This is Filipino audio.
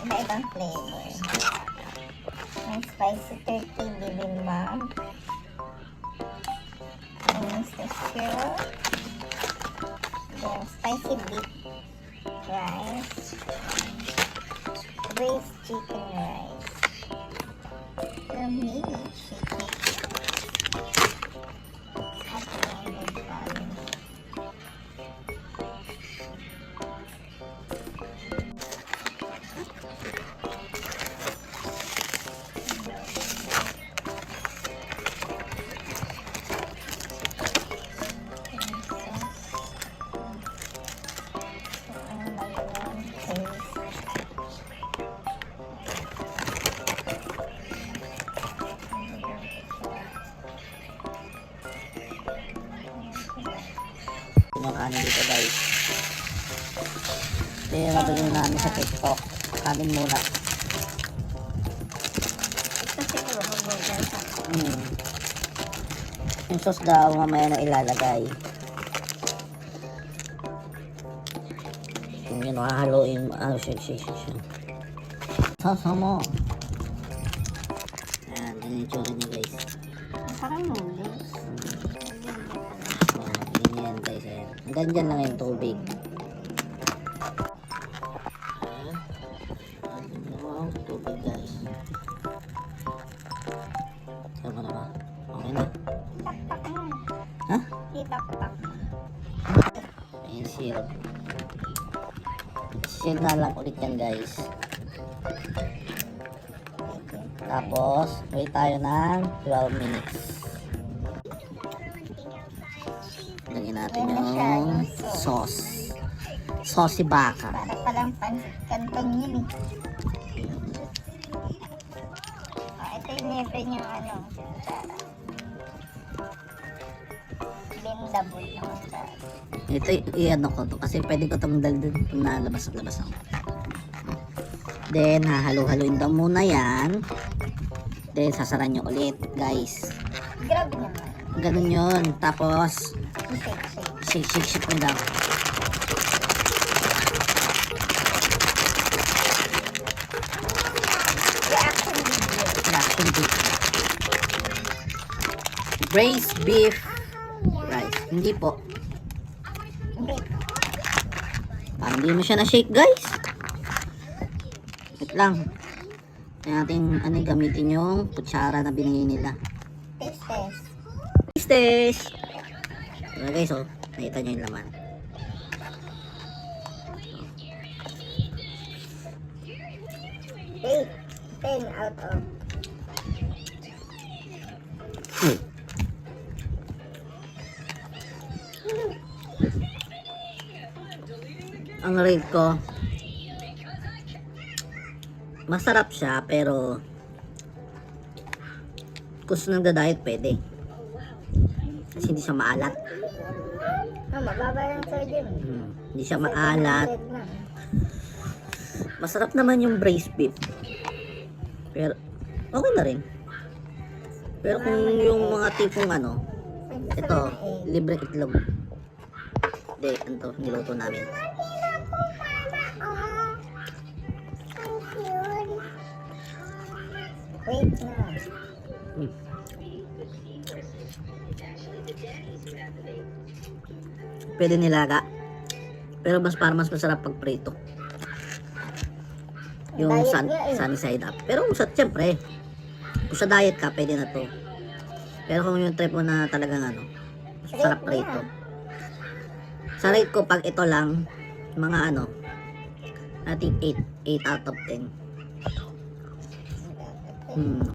Iba-ibang flavor. May spicy turkey bibimbap. May Mr. Syrup. Then spicy beef rice. Braised chicken rice. The mini chicken. At lemon bun. Yung kanin dito guys. Ito yung nabili namin sa TikTok. Kanin muna. Ito siguro mag-burger sa Yung sauce daw mamaya na ilalagay. Kung yun hahaluin mo. Shake. Sauce mo. Ayan, ganyan yung tsura niya guys. parang noodles. Ganyan guys. Ayan. Ganyan lang yung tubig. Tubig guys. Sama na ba? Okay na. Ha? Itak-tak. Ayan syrup. Share na lang ulit yan guys. Tapos wait tayo ng 12 minutes. Lagyan natin yung sauce. Saucy baka. Para palang pansit-kantong yun eh. Ito yung never yung ano. Blendable naman sa Ito i-ano ko to kasi pwede ko itong daldal kung nalabas-labas ako. Then hahalo-haloin daw muna yan. Then sasaran nyo ulit guys. grabe naman. Ganun yun. Tapos Shake. shake mo daw. Reaction video. Reaction beef. Braised beef rice. Hindi po. Beef. Parang hindi mo siya na-shake guys. Wait lang. Kaya natin gamitin yung kutsara na binigay nila. Taste. Diba guys, oh, nakita nyo yung laman. Eight. 10 out of. Ang rate ko, masarap siya pero gusto nang da-diet pwede. Kasi hindi siya maalat. Mababa lang sodium. Hindi siya maalat. Masarap naman yung braised beef. Pero okay na rin. Pero kung yung mga tipong ito, libre itlog. Hindi, ito, niluto namin. Wait na. Pwede nilaga. Pero mas masarap pag prito. Yung sunny side up. Pero siyempre, kung sa diet ka, pwede na to. Pero kung yung trip mo na talagang mas masarap prito. Sa rate ko, pag ito lang, mga I think 8 out of 10.